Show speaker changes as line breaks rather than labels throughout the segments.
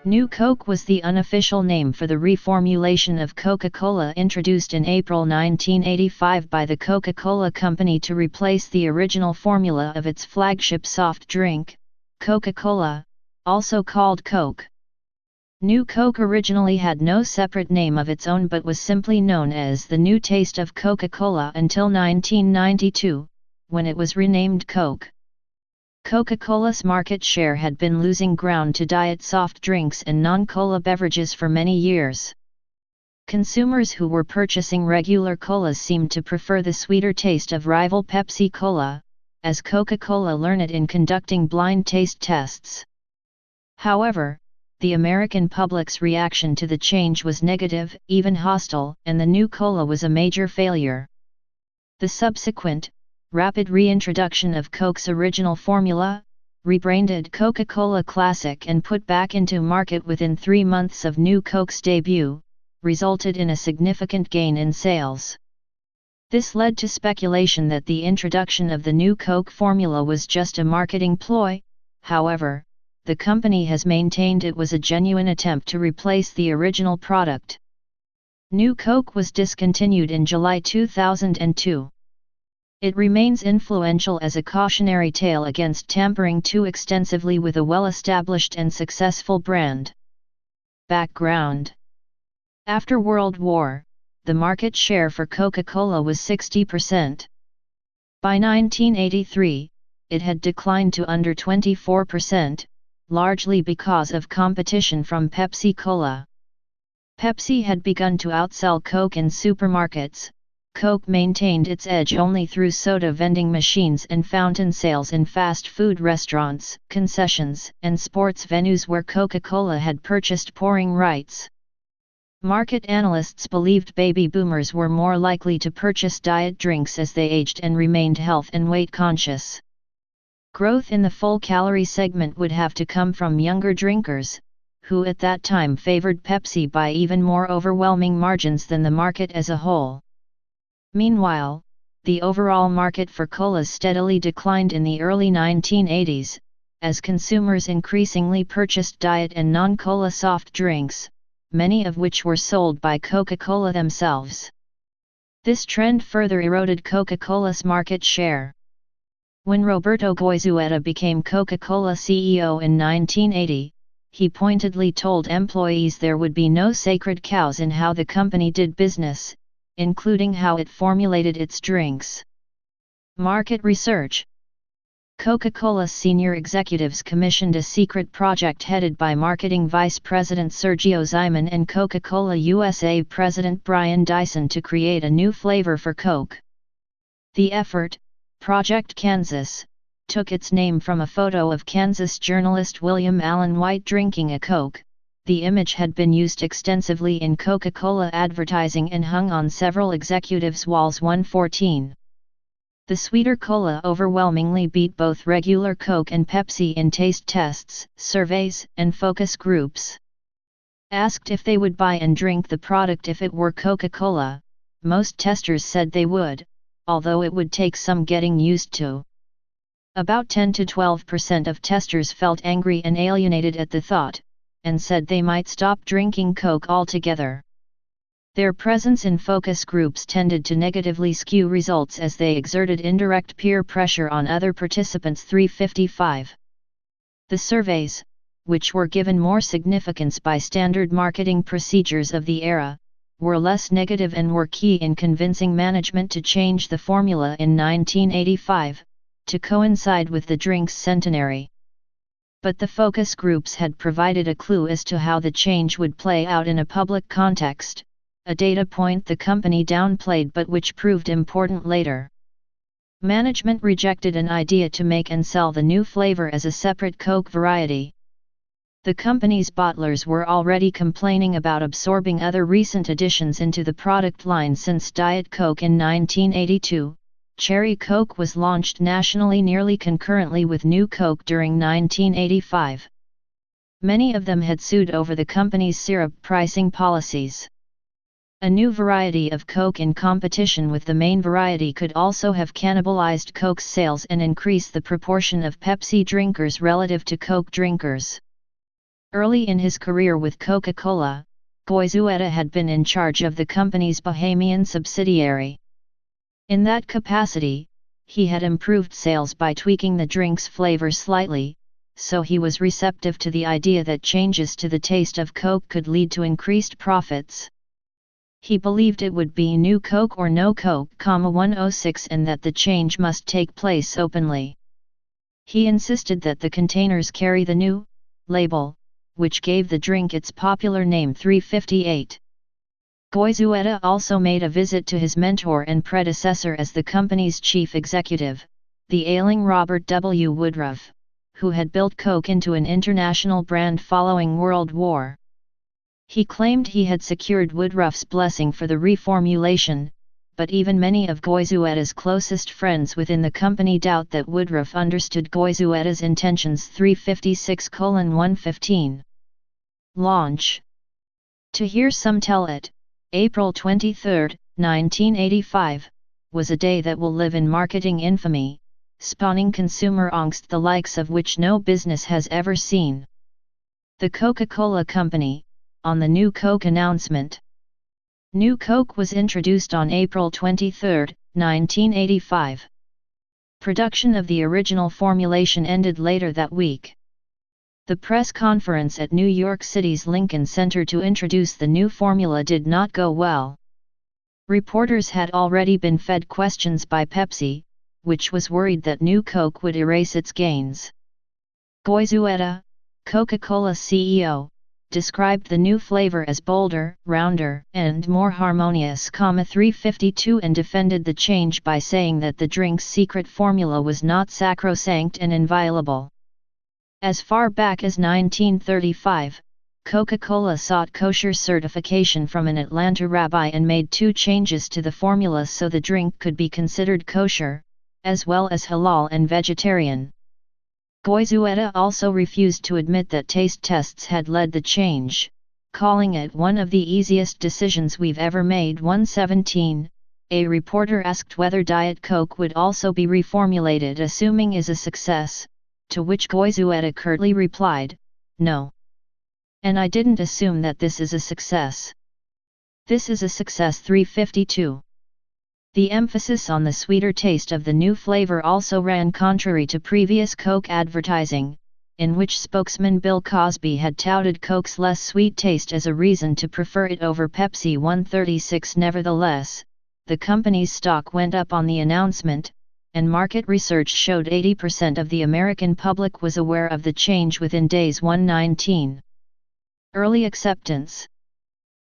New Coke was the unofficial name for the reformulation of Coca-Cola introduced in April 1985 by the Coca-Cola Company to replace the original formula of its flagship soft drink, Coca-Cola, also called Coke. New Coke originally had no separate name of its own but was simply known as the New Taste of Coca-Cola until 1992, when it was renamed Coke. Coca-Cola's market share had been losing ground to diet soft drinks and non-cola beverages for many years. Consumers who were purchasing regular colas seemed to prefer the sweeter taste of rival Pepsi Cola, as Coca-Cola learned it in conducting blind taste tests. However, the American public's reaction to the change was negative, even hostile, and the new cola was a major failure. The subsequent, rapid reintroduction of Coke's original formula, rebranded Coca-Cola Classic and put back into market within 3 months of New Coke's debut, resulted in a significant gain in sales. This led to speculation that the introduction of the new Coke formula was just a marketing ploy. However, the company has maintained it was a genuine attempt to replace the original product. New Coke was discontinued in July 2002. It remains influential as a cautionary tale against tampering too extensively with a well-established and successful brand. Background: after World War, the market share for Coca-Cola was 60%. By 1983, it had declined to under 24%, largely because of competition from Pepsi Cola. Pepsi had begun to outsell Coke in supermarkets. Coke maintained its edge only through soda vending machines and fountain sales in fast food restaurants, concessions, and sports venues where Coca-Cola had purchased pouring rights. Market analysts believed baby boomers were more likely to purchase diet drinks as they aged and remained health and weight conscious. Growth in the full-calorie segment would have to come from younger drinkers, who at that time favored Pepsi by even more overwhelming margins than the market as a whole. Meanwhile, the overall market for colas steadily declined in the early 1980s, as consumers increasingly purchased diet and non-cola soft drinks, many of which were sold by Coca-Cola themselves. This trend further eroded Coca-Cola's market share. When Roberto Goizueta became Coca-Cola CEO in 1980, he pointedly told employees there would be no sacred cows in how the company did business, including how it formulated its drinks. Market research: Coca-Cola's senior executives commissioned a secret project headed by Marketing Vice President Sergio Zyman and Coca-Cola USA President Brian Dyson to create a new flavor for Coke. The effort, Project Kansas, took its name from a photo of Kansas journalist William Allen White drinking a Coke. The image had been used extensively in Coca-Cola advertising and hung on several executives' walls. 114. The sweeter cola overwhelmingly beat both regular Coke and Pepsi in taste tests, surveys, and focus groups. Asked if they would buy and drink the product if it were Coca-Cola, most testers said they would, although it would take some getting used to. About 10 to 12% of testers felt angry and alienated at the thought, and said they might stop drinking Coke altogether. Their presence in focus groups tended to negatively skew results as they exerted indirect peer pressure on other participants. 355. The surveys, which were given more significance by standard marketing procedures of the era, were less negative and were key in convincing management to change the formula in 1985, to coincide with the drink's centenary. But the focus groups had provided a clue as to how the change would play out in a public context, a data point the company downplayed but which proved important later. Management rejected an idea to make and sell the new flavor as a separate Coke variety. The company's bottlers were already complaining about absorbing other recent additions into the product line since Diet Coke in 1982. Cherry Coke was launched nationally nearly concurrently with New Coke during 1985. Many of them had sued over the company's syrup pricing policies. A new variety of Coke in competition with the main variety could also have cannibalized Coke's sales and increased the proportion of Pepsi drinkers relative to Coke drinkers. Early in his career with Coca-Cola, Goizueta had been in charge of the company's Bahamian subsidiary. In that capacity, he had improved sales by tweaking the drink's flavor slightly, so he was receptive to the idea that changes to the taste of Coke could lead to increased profits. He believed it would be new Coke or no Coke, 106, and that the change must take place openly. He insisted that the containers carry the new label, which gave the drink its popular name 358. Goizueta also made a visit to his mentor and predecessor as the company's chief executive, the ailing Robert W. Woodruff, who had built Coke into an international brand following World War. He claimed he had secured Woodruff's blessing for the reformulation, but even many of Goizueta's closest friends within the company doubt that Woodruff understood Goizueta's intentions. 356:115. Launch. To hear some tell it, April 23, 1985, was a day that will live in marketing infamy, spawning consumer angst the likes of which no business has ever seen. The Coca-Cola Company, on the new Coke announcement. New Coke was introduced on April 23, 1985. Production of the original formulation ended later that week. The press conference at New York City's Lincoln Center to introduce the new formula did not go well. Reporters had already been fed questions by Pepsi, which was worried that new Coke would erase its gains. Goizueta, Coca-Cola CEO, described the new flavor as bolder, rounder, and more harmonious, 352, and defended the change by saying that the drink's secret formula was not sacrosanct and inviolable. As far back as 1935, Coca-Cola sought kosher certification from an Atlanta rabbi and made 2 changes to the formula so the drink could be considered kosher, as well as halal and vegetarian. Goizueta also refused to admit that taste tests had led the change, calling it one of the easiest decisions we've ever made. 117, a reporter asked whether Diet Coke would also be reformulated assuming is a success, to which Goizueta curtly replied, "No. And I didn't assume that this is a success. This is a success." 352. The emphasis on the sweeter taste of the new flavor also ran contrary to previous Coke advertising, in which spokesman Bill Cosby had touted Coke's less sweet taste as a reason to prefer it over Pepsi. 136. Nevertheless, the company's stock went up on the announcement, and market research showed 80% of the American public was aware of the change within days. 119. Early acceptance.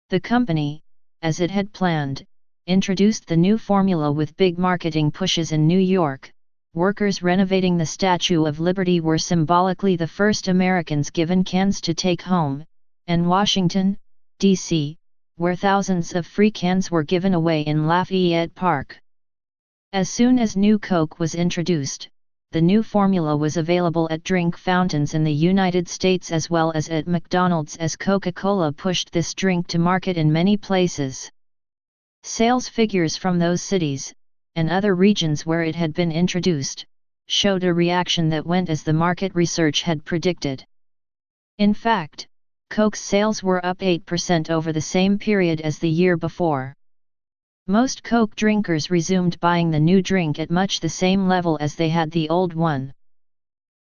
The company, as it had planned, introduced the new formula with big marketing pushes in New York. Workers renovating the Statue of Liberty were symbolically the first Americans given cans to take home, and Washington, D.C., where thousands of free cans were given away in Lafayette Park. As soon as new Coke was introduced, the new formula was available at drink fountains in the United States as well as at McDonald's as Coca-Cola pushed this drink to market in many places. Sales figures from those cities, and other regions where it had been introduced, showed a reaction that went as the market research had predicted. In fact, Coke's sales were up 8% over the same period as the year before. Most Coke drinkers resumed buying the new drink at much the same level as they had the old one.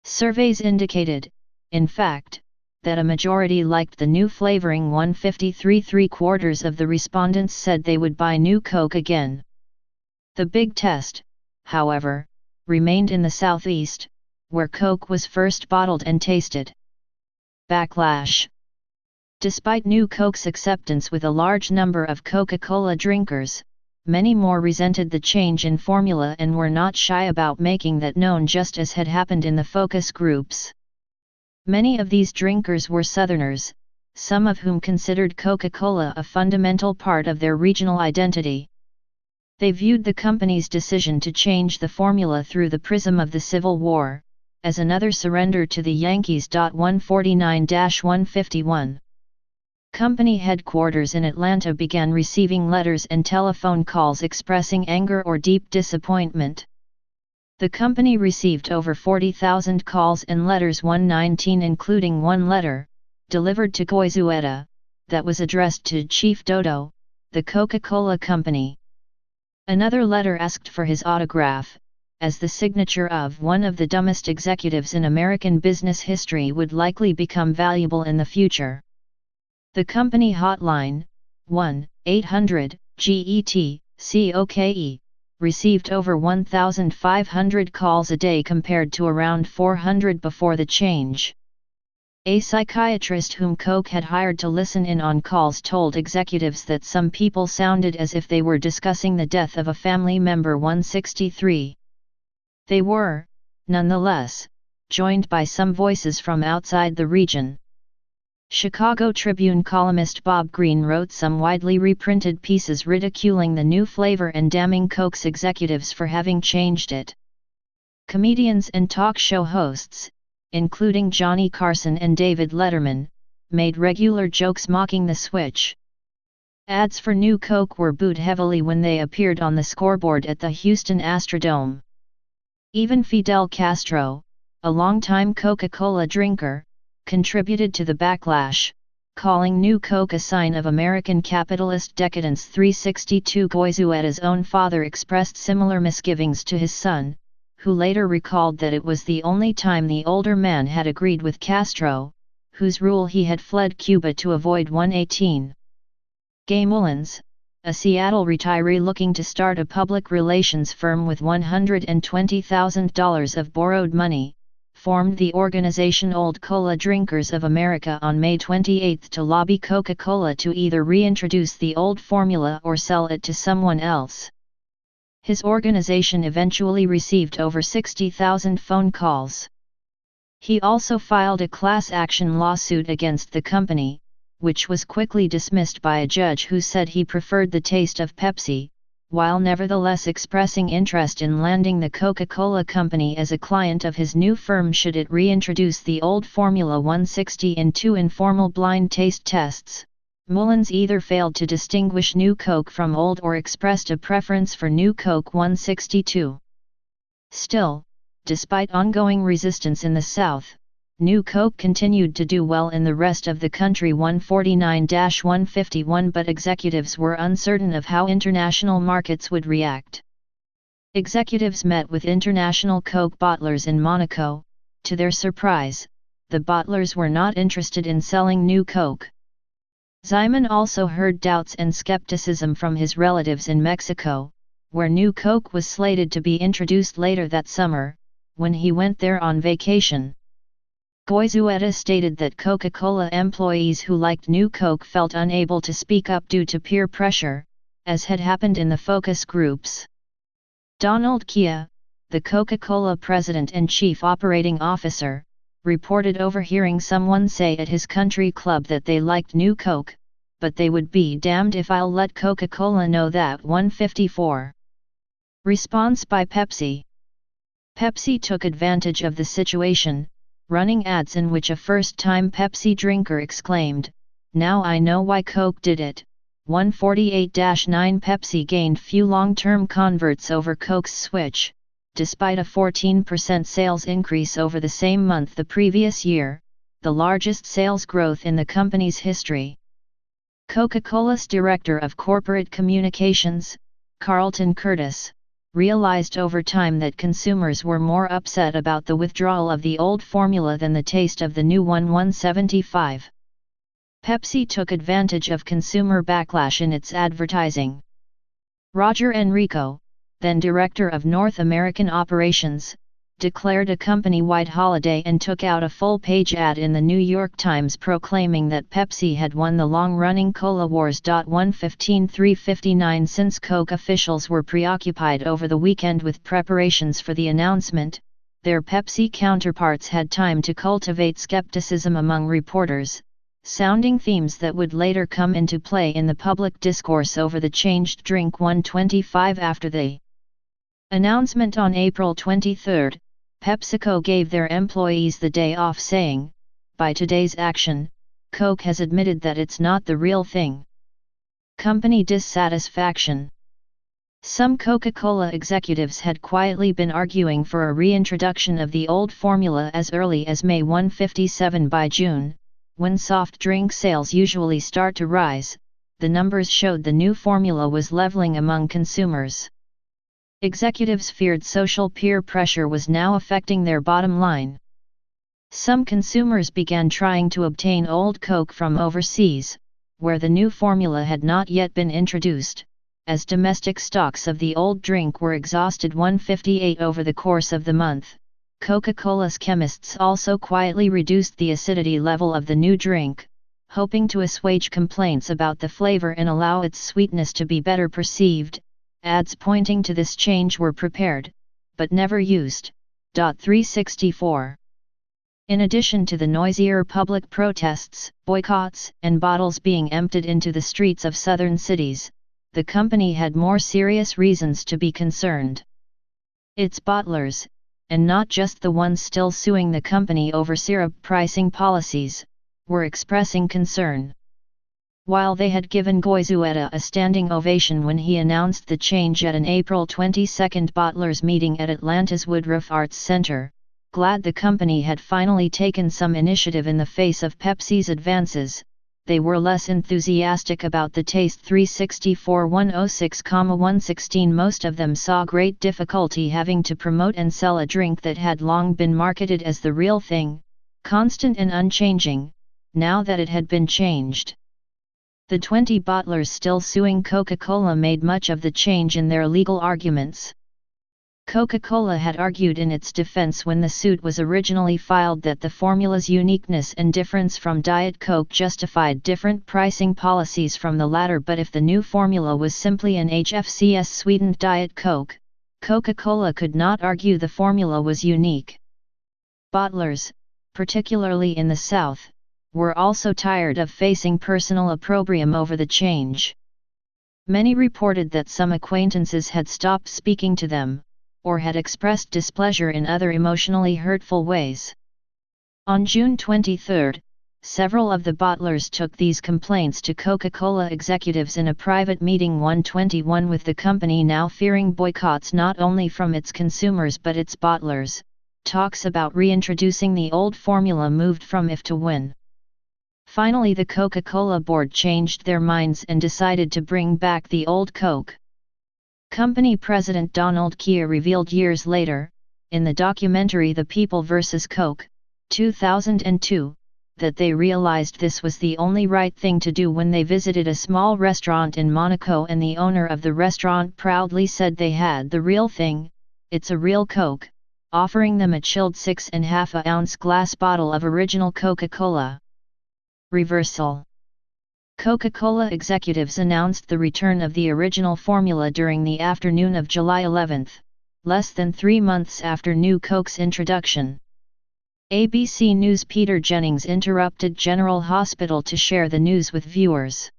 Surveys indicated, in fact, that a majority liked the new flavoring. 153. 3/4 of the respondents said they would buy new Coke again. The big test, however, remained in the Southeast, where Coke was first bottled and tasted. Backlash. Despite new Coke's acceptance with a large number of Coca-Cola drinkers, many more resented the change in formula and were not shy about making that known, just as had happened in the focus groups. Many of these drinkers were Southerners, some of whom considered Coca-Cola a fundamental part of their regional identity. They viewed the company's decision to change the formula through the prism of the Civil War, as another surrender to the Yankees. 149-151. Company headquarters in Atlanta began receiving letters and telephone calls expressing anger or deep disappointment. The company received over 40,000 calls and letters. 119, including one letter, delivered to Goizueta, that was addressed to Chief Dodo, the Coca-Cola Company. Another letter asked for his autograph, as the signature of one of the dumbest executives in American business history would likely become valuable in the future. The company hotline, 1-800-GET-COKE, received over 1,500 calls a day compared to around 400 before the change. A psychiatrist whom Coke had hired to listen in on calls told executives that some people sounded as if they were discussing the death of a family member. 163. They were, nonetheless, joined by some voices from outside the region. Chicago Tribune columnist Bob Greene wrote some widely reprinted pieces ridiculing the new flavor and damning Coke's executives for having changed it. Comedians and talk show hosts, including Johnny Carson and David Letterman, made regular jokes mocking the switch. Ads for new Coke were booed heavily when they appeared on the scoreboard at the Houston Astrodome. Even Fidel Castro, a longtime Coca-Cola drinker, contributed to the backlash, calling new Coke a sign of American capitalist decadence. 362. Goizueta's own father expressed similar misgivings to his son, who later recalled that it was the only time the older man had agreed with Castro, whose rule he had fled Cuba to avoid. 118. Gay Mullins, a Seattle retiree looking to start a public relations firm with $120,000 of borrowed money, formed the organization Old Cola Drinkers of America on May 28 to lobby Coca-Cola to either reintroduce the old formula or sell it to someone else. His organization eventually received over 60,000 phone calls. He also filed a class action lawsuit against the company, which was quickly dismissed by a judge who said he preferred the taste of Pepsi, while nevertheless expressing interest in landing the Coca-Cola Company as a client of his new firm should it reintroduce the old formula. 160. In two informal blind taste tests, Mullins either failed to distinguish new Coke from old or expressed a preference for new Coke. 162. Still, despite ongoing resistance in the South, new Coke continued to do well in the rest of the country. 149-151. But executives were uncertain of how international markets would react. Executives met with international Coke bottlers in Monaco. To their surprise, the bottlers were not interested in selling new Coke. Simon also heard doubts and skepticism from his relatives in Mexico, where new Coke was slated to be introduced later that summer, when he went there on vacation. Goizueta stated that Coca-Cola employees who liked new Coke felt unable to speak up due to peer pressure, as had happened in the focus groups. Donald Kia, the Coca-Cola president and chief operating officer, reported overhearing someone say at his country club that they liked new Coke, but they would be damned if I'll let Coca-Cola know that. 154. Response by Pepsi. Pepsi took advantage of the situation, running ads in which a first-time Pepsi drinker exclaimed, "Now I know why Coke did it." 148-9. Pepsi gained few long-term converts over Coke's switch, despite a 14% sales increase over the same month the previous year, the largest sales growth in the company's history. Coca-Cola's Director of Corporate Communications, Carlton Curtis, realized over time that consumers were more upset about the withdrawal of the old formula than the taste of the new one. 175. Pepsi took advantage of consumer backlash in its advertising. Roger Enrico, then Director of North American Operations, declared a company-wide holiday and took out a full-page ad in the New York Times proclaiming that Pepsi had won the long-running Cola Wars. 115-359. Since Coke officials were preoccupied over the weekend with preparations for the announcement, their Pepsi counterparts had time to cultivate skepticism among reporters, sounding themes that would later come into play in the public discourse over the changed drink. 125. After the announcement on April 23, PepsiCo gave their employees the day off, saying, "By today's action, Coke has admitted that it's not the real thing." Company dissatisfaction. Some Coca-Cola executives had quietly been arguing for a reintroduction of the old formula as early as May. 157. By June, when soft drink sales usually start to rise, the numbers showed the new formula was leveling among consumers. Executives feared social peer pressure was now affecting their bottom line. Some consumers began trying to obtain old Coke from overseas, where the new formula had not yet been introduced, as domestic stocks of the old drink were exhausted. 158 over the course of the month. Coca-Cola's chemists also quietly reduced the acidity level of the new drink, hoping to assuage complaints about the flavor and allow its sweetness to be better perceived. Ads pointing to this change were prepared, but never used. 364. In addition to the noisier public protests, boycotts, and bottles being emptied into the streets of southern cities, the company had more serious reasons to be concerned. Its bottlers, and not just the ones still suing the company over syrup pricing policies, were expressing concern. While they had given Goizueta a standing ovation when he announced the change at an April 22 bottlers meeting at Atlanta's Woodruff Arts Center, glad the company had finally taken some initiative in the face of Pepsi's advances, they were less enthusiastic about the taste. 364 106,116 Most of them saw great difficulty having to promote and sell a drink that had long been marketed as the real thing, constant and unchanging, now that it had been changed. The 20 bottlers still suing Coca-Cola made much of the change in their legal arguments. Coca-Cola had argued in its defense when the suit was originally filed that the formula's uniqueness and difference from Diet Coke justified different pricing policies from the latter, but if the new formula was simply an HFCS sweetened Diet Coke, Coca-Cola could not argue the formula was unique. Bottlers, particularly in the South, were also tired of facing personal opprobrium over the change. Many reported that some acquaintances had stopped speaking to them, or had expressed displeasure in other emotionally hurtful ways. On June 23, several of the bottlers took these complaints to Coca-Cola executives in a private meeting. 121 With the company now fearing boycotts not only from its consumers but its bottlers, talks about reintroducing the old formula moved from if to when. Finally, the Coca-Cola board changed their minds and decided to bring back the old Coke. Company President Donald Keir revealed years later, in the documentary The People vs. Coke, 2002, that they realized this was the only right thing to do when they visited a small restaurant in Monaco and the owner of the restaurant proudly said they had the real thing, it's a real Coke, offering them a chilled 6.5-ounce glass bottle of original Coca-Cola. Reversal. Coca-Cola executives announced the return of the original formula during the afternoon of July 11, less than 3 months after New Coke's introduction. ABC News' Peter Jennings interrupted General Hospital to share the news with viewers.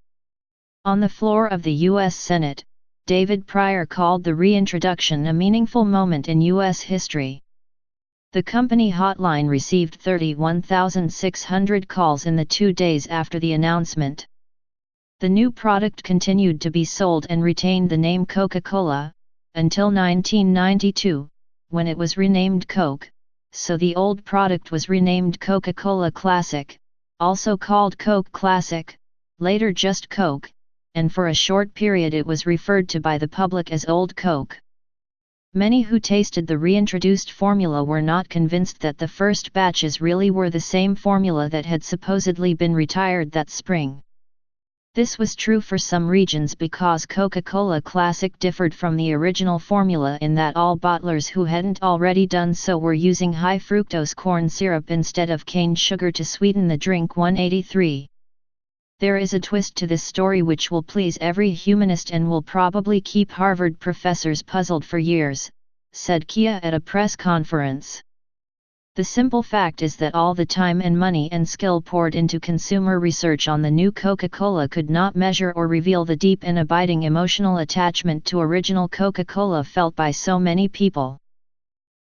On the floor of the U.S. Senate, David Pryor called the reintroduction a meaningful moment in U.S. history. The company hotline received 31,600 calls in the 2 days after the announcement. The new product continued to be sold and retained the name Coca-Cola, until 1992, when it was renamed Coke, so the old product was renamed Coca-Cola Classic, also called Coke Classic, later just Coke, and for a short period it was referred to by the public as Old Coke. Many who tasted the reintroduced formula were not convinced that the first batches really were the same formula that had supposedly been retired that spring. This was true for some regions because Coca-Cola Classic differed from the original formula in that all bottlers who hadn't already done so were using high fructose corn syrup instead of cane sugar to sweeten the drink. 183. There is a twist to this story which will please every humanist and will probably keep Harvard professors puzzled for years, said Kia at a press conference. The simple fact is that all the time and money and skill poured into consumer research on the new Coca-Cola could not measure or reveal the deep and abiding emotional attachment to original Coca-Cola felt by so many people.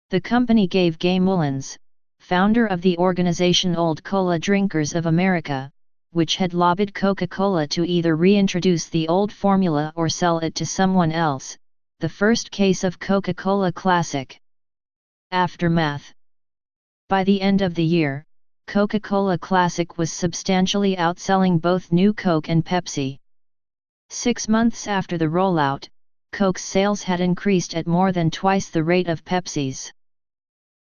The company gave Gay Mullins, founder of the organization Old Cola Drinkers of America, which had lobbied Coca-Cola to either reintroduce the old formula or sell it to someone else, the first case of Coca-Cola Classic. Aftermath. By the end of the year, Coca-Cola Classic was substantially outselling both New Coke and Pepsi. 6 months after the rollout, Coke's sales had increased at more than twice the rate of Pepsi's.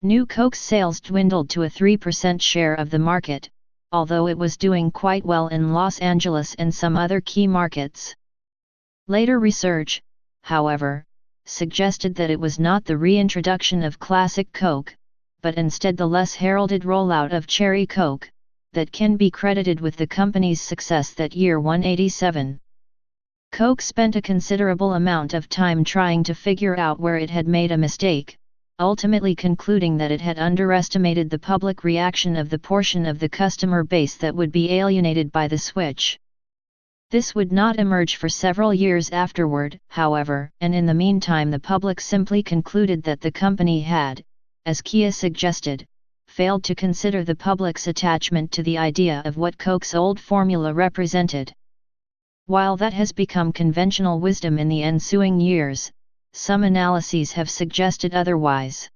New Coke's sales dwindled to a 3% share of the market, although it was doing quite well in Los Angeles and some other key markets. Later research, however, suggested that it was not the reintroduction of Classic Coke, but instead the less heralded rollout of Cherry Coke, that can be credited with the company's success that year. 187. Coke spent a considerable amount of time trying to figure out where it had made a mistake, ultimately concluding that it had underestimated the public reaction of the portion of the customer base that would be alienated by the switch. This would not emerge for several years afterward, however, and in the meantime the public simply concluded that the company had, as Kia suggested, failed to consider the public's attachment to the idea of what Coke's old formula represented. While that has become conventional wisdom in the ensuing years, some analyses have suggested otherwise.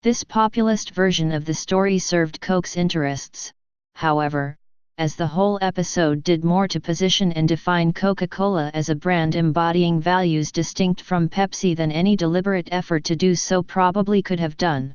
This populist version of the story served Coke's interests, however, as the whole episode did more to position and define Coca-Cola as a brand embodying values distinct from Pepsi than any deliberate effort to do so probably could have done.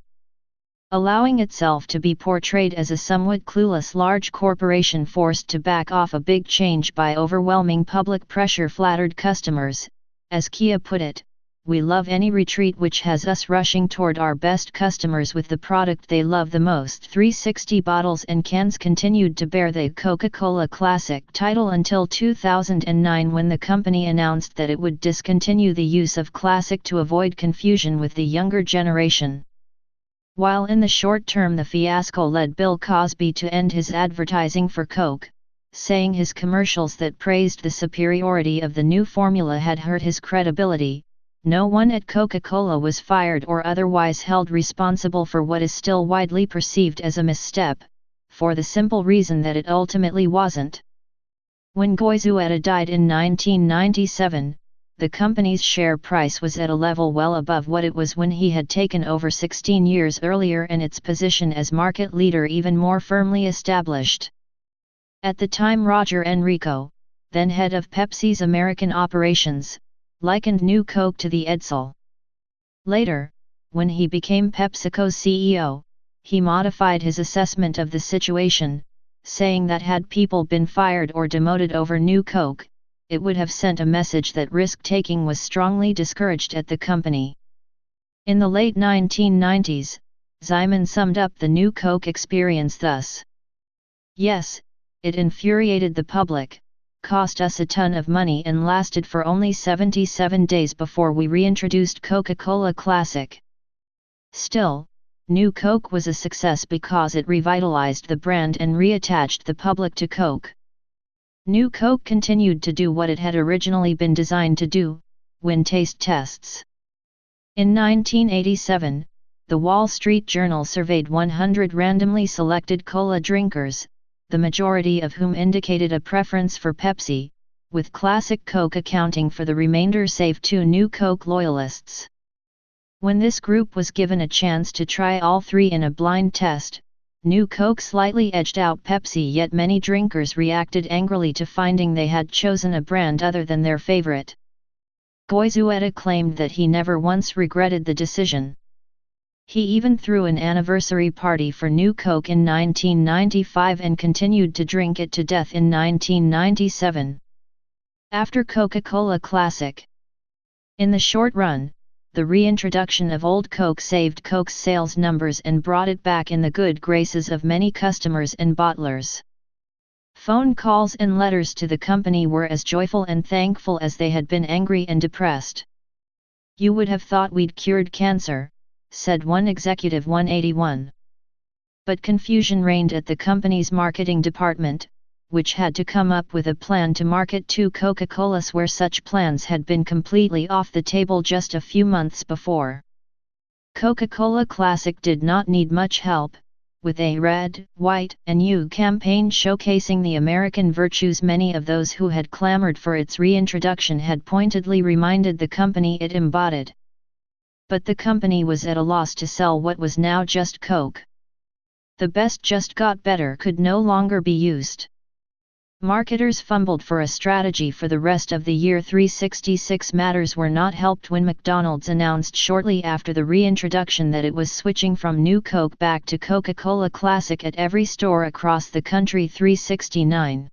Allowing itself to be portrayed as a somewhat clueless large corporation forced to back off a big change by overwhelming public pressure flattered customers, as Kia put it, "We love any retreat which has us rushing toward our best customers with the product they love the most." 360 bottles and cans continued to bear the Coca-Cola Classic title until 2009, when the company announced that it would discontinue the use of Classic to avoid confusion with the younger generation. While in the short term the fiasco led Bill Cosby to end his advertising for Coke, saying his commercials that praised the superiority of the new formula had hurt his credibility, no one at Coca-Cola was fired or otherwise held responsible for what is still widely perceived as a misstep, for the simple reason that it ultimately wasn't. When Goizueta died in 1997, the company's share price was at a level well above what it was when he had taken over 16 years earlier, and its position as market leader even more firmly established. At the time, Roger Enrico, then head of Pepsi's American operations, likened New Coke to the Edsel. Later, when he became PepsiCo's CEO, he modified his assessment of the situation, saying that had people been fired or demoted over New Coke, it would have sent a message that risk-taking was strongly discouraged at the company. In the late 1990s, Simon summed up the New Coke experience thus: "Yes, it infuriated the public, cost us a ton of money and lasted for only 77 days before we reintroduced Coca-Cola Classic. Still, New Coke was a success because it revitalized the brand and reattached the public to Coke." New Coke continued to do what it had originally been designed to do, win taste tests. In 1987, the Wall Street Journal surveyed 100 randomly selected cola drinkers, the majority of whom indicated a preference for Pepsi, with Classic Coke accounting for the remainder save 2 New Coke loyalists. When this group was given a chance to try all three in a blind test, New Coke slightly edged out Pepsi, yet many drinkers reacted angrily to finding they had chosen a brand other than their favorite. Goizueta claimed that he never once regretted the decision. He even threw an anniversary party for New Coke in 1995 and continued to drink it to death in 1997. After Coca-Cola Classic. In the short run, the reintroduction of Old Coke saved Coke's sales numbers and brought it back in the good graces of many customers and bottlers. Phone calls and letters to the company were as joyful and thankful as they had been angry and depressed. "You would have thought we'd cured cancer," said one executive. 181. But confusion reigned at the company's marketing department, which had to come up with a plan to market to Coca-Colas where such plans had been completely off the table just a few months before. Coca-Cola Classic did not need much help, with a red, white, and U campaign showcasing the American virtues many of those who had clamored for its reintroduction had pointedly reminded the company it embodied. But the company was at a loss to sell what was now just Coke. The best just got better could no longer be used. Marketers fumbled for a strategy for the rest of the year. 366 matters were not helped when McDonald's announced shortly after the reintroduction that it was switching from New Coke back to Coca-Cola Classic at every store across the country. 369.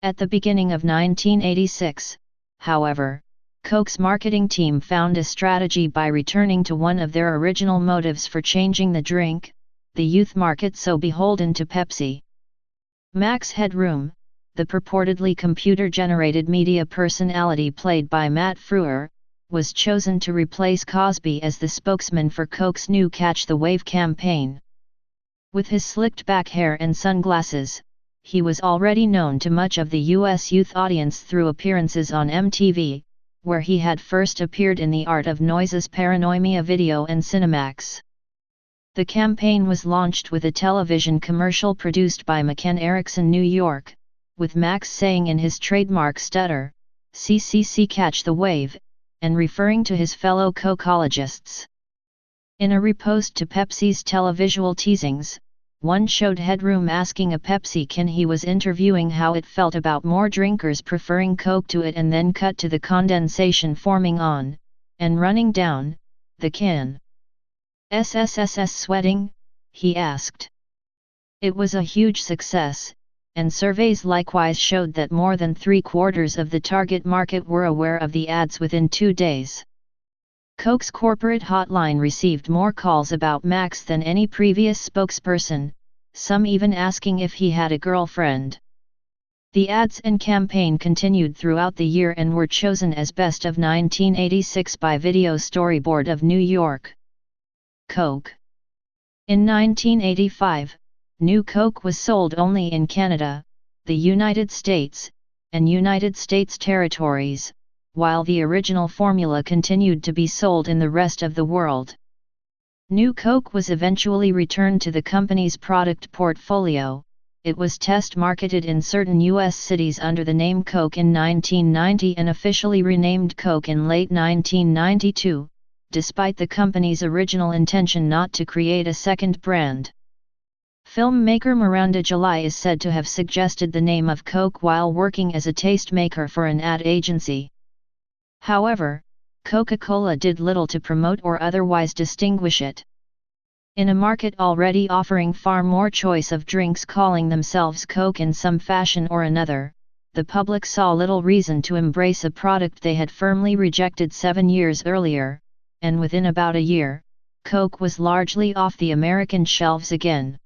At the beginning of 1986, however, Coke's marketing team found a strategy by returning to one of their original motives for changing the drink, the youth market so beholden to Pepsi. Max Headroom, the purportedly computer-generated media personality played by Matt Frewer, was chosen to replace Cosby as the spokesman for Coke's new Catch the Wave campaign. With his slicked-back hair and sunglasses, he was already known to much of the U.S. youth audience through appearances on MTV, where he had first appeared in The Art of Noise's Paranoia video and Cinemax. The campaign was launched with a television commercial produced by McCann Erickson, New York, with Max saying in his trademark stutter, "CCC Catch the Wave," and referring to his fellow Cokeologists. In a repost to Pepsi's televisual teasings, one showed Headroom asking a Pepsi can he was interviewing how it felt about more drinkers preferring Coke to it, and then cut to the condensation forming on, and running down, the can. "SSSS sweating?" he asked. It was a huge success, and surveys likewise showed that more than 3/4 of the target market were aware of the ads within 2 days. Coke's corporate hotline received more calls about Max than any previous spokesperson, some even asking if he had a girlfriend. The ads and campaign continued throughout the year and were chosen as Best of 1986 by Video Storyboard of New York. Coke. In 1985, New Coke was sold only in Canada, the United States, and United States territories, while the original formula continued to be sold in the rest of the world. New Coke was eventually returned to the company's product portfolio. It was test-marketed in certain U.S. cities under the name Coke in 1990 and officially renamed Coke in late 1992, despite the company's original intention not to create a second brand. Filmmaker Miranda July is said to have suggested the name of Coke while working as a tastemaker for an ad agency. However, Coca-Cola did little to promote or otherwise distinguish it. In a market already offering far more choice of drinks calling themselves Coke in some fashion or another, the public saw little reason to embrace a product they had firmly rejected 7 years earlier, and within about a year, Coke was largely off the American shelves again.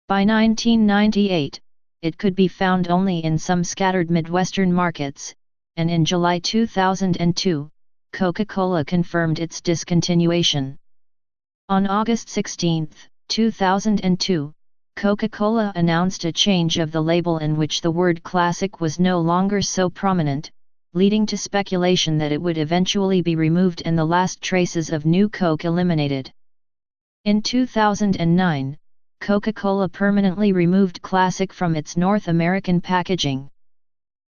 By 1998, it could be found only in some scattered Midwestern markets, and in July 2002, Coca-Cola confirmed its discontinuation. On August 16, 2002, Coca-Cola announced a change of the label in which the word classic was no longer so prominent, leading to speculation that it would eventually be removed and the last traces of New Coke eliminated. In 2009, Coca-Cola permanently removed Classic from its North American packaging.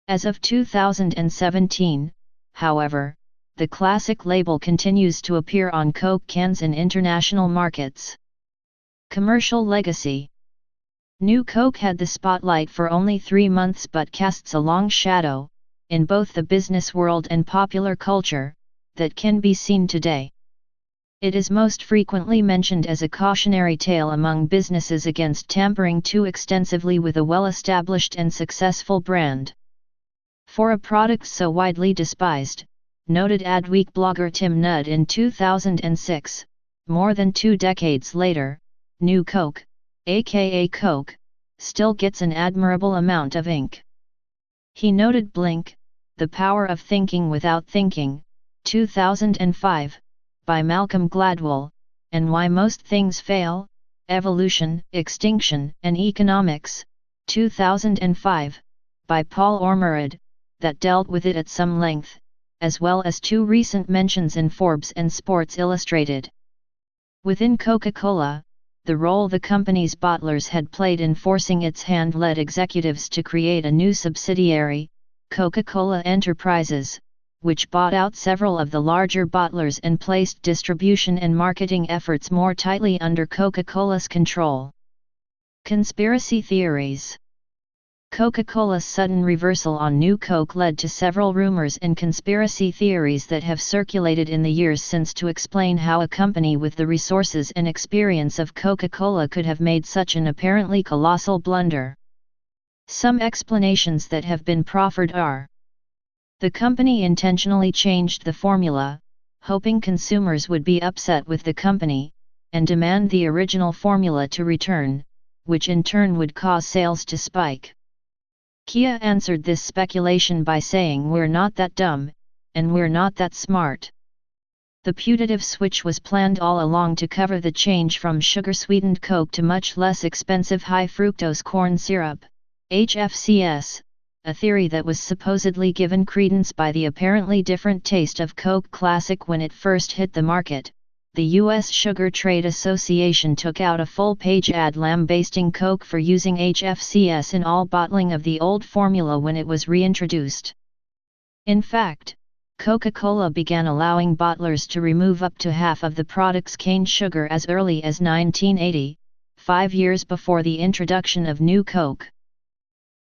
As of 2017, however, the Classic label continues to appear on Coke cans in international markets. Commercial legacy. New Coke had the spotlight for only 3 months but casts a long shadow, in both the business world and popular culture, that can be seen today. It is most frequently mentioned as a cautionary tale among businesses against tampering too extensively with a well-established and successful brand. For a product so widely despised, noted Adweek blogger Tim Nudd in 2006, more than 2 decades later, New Coke, aka Coke, still gets an admirable amount of ink. He noted Blink, The Power of Thinking Without Thinking, 2005, by Malcolm Gladwell, and Why Most Things Fail, Evolution, Extinction and Economics, 2005, by Paul Ormerod, that dealt with it at some length, as well as 2 recent mentions in Forbes and Sports Illustrated. Within Coca-Cola, the role the company's bottlers had played in forcing its hand led executives to create a new subsidiary, Coca-Cola Enterprises, which bought out several of the larger bottlers and placed distribution and marketing efforts more tightly under Coca-Cola's control. Conspiracy theories. Coca-Cola's sudden reversal on New Coke led to several rumors and conspiracy theories that have circulated in the years since to explain how a company with the resources and experience of Coca-Cola could have made such an apparently colossal blunder. Some explanations that have been proffered are: the company intentionally changed the formula, hoping consumers would be upset with the company, and demand the original formula to return, which in turn would cause sales to spike. Kia answered this speculation by saying, "We're not that dumb, and we're not that smart." The putative switch was planned all along to cover the change from sugar-sweetened Coke to much less expensive high-fructose corn syrup, HFCS, a theory that was supposedly given credence by the apparently different taste of Coke Classic when it first hit the market. The U.S. Sugar Trade Association took out a full-page ad lambasting Coke for using HFCS in all bottling of the old formula when it was reintroduced. In fact, Coca-Cola began allowing bottlers to remove up to half of the product's cane sugar as early as 1980, 5 years before the introduction of New Coke.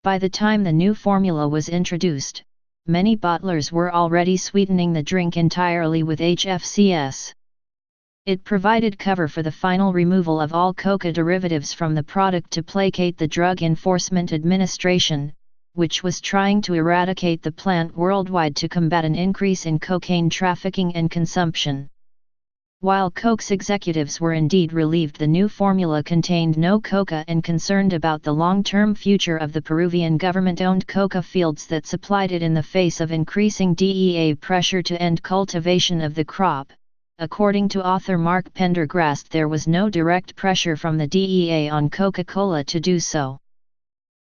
By the time the new formula was introduced, many bottlers were already sweetening the drink entirely with HFCS. It provided cover for the final removal of all coca derivatives from the product to placate the Drug Enforcement Administration, which was trying to eradicate the plant worldwide to combat an increase in cocaine trafficking and consumption. While Coke's executives were indeed relieved the new formula contained no coca and concerned about the long-term future of the Peruvian government-owned coca fields that supplied it in the face of increasing DEA pressure to end cultivation of the crop, according to author Mark Pendergrast, there was no direct pressure from the DEA on Coca-Cola to do so.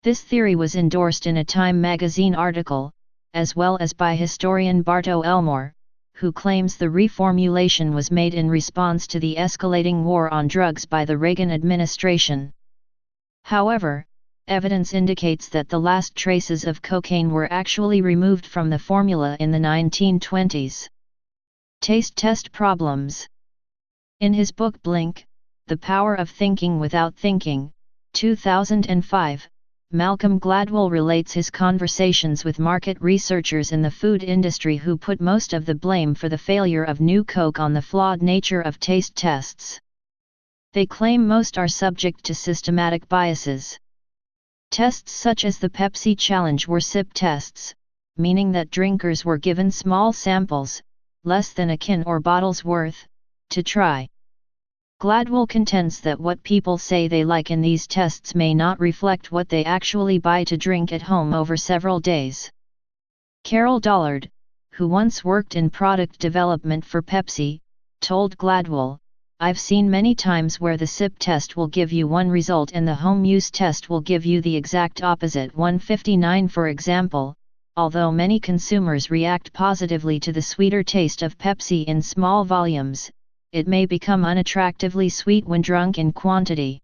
This theory was endorsed in a Time magazine article, as well as by historian Barto Elmore, who claims the reformulation was made in response to the escalating war on drugs by the Reagan administration. However, evidence indicates that the last traces of cocaine were actually removed from the formula in the 1920s. Taste test problems. In his book Blink, The Power of Thinking Without Thinking, 2005, Malcolm Gladwell relates his conversations with market researchers in the food industry who put most of the blame for the failure of New Coke on the flawed nature of taste tests. They claim most are subject to systematic biases. Tests such as the Pepsi Challenge were sip tests, meaning that drinkers were given small samples, less than a can or bottle's worth, to try. Gladwell contends that what people say they like in these tests may not reflect what they actually buy to drink at home over several days. Carol Dollard, who once worked in product development for Pepsi, told Gladwell, "I've seen many times where the sip test will give you one result and the home use test will give you the exact opposite." 159 For example, although many consumers react positively to the sweeter taste of Pepsi in small volumes, it may become unattractively sweet when drunk in quantity.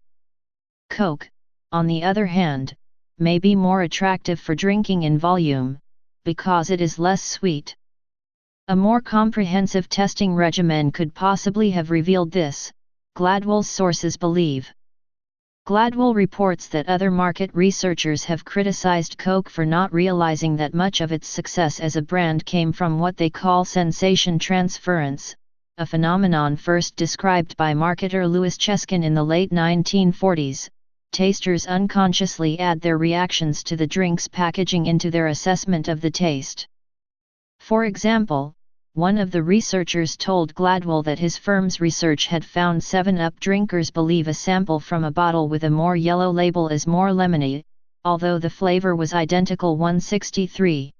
Coke, on the other hand, may be more attractive for drinking in volume, because it is less sweet. A more comprehensive testing regimen could possibly have revealed this, Gladwell's sources believe. Gladwell reports that other market researchers have criticized Coke for not realizing that much of its success as a brand came from what they call sensation transference, a phenomenon first described by marketer Louis Cheskin in the late 1940s. Tasters unconsciously add their reactions to the drink's packaging into their assessment of the taste. For example, one of the researchers told Gladwell that his firm's research had found 7-Up drinkers believe a sample from a bottle with a more yellow label is more lemony, although the flavor was identical. 163.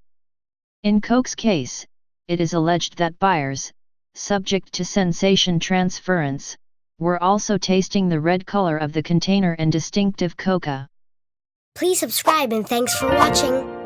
In Coke's case, it is alleged that buyers, subject to sensation transference, were also tasting the red color of the container and distinctive coca.
Please subscribe and thanks for watching.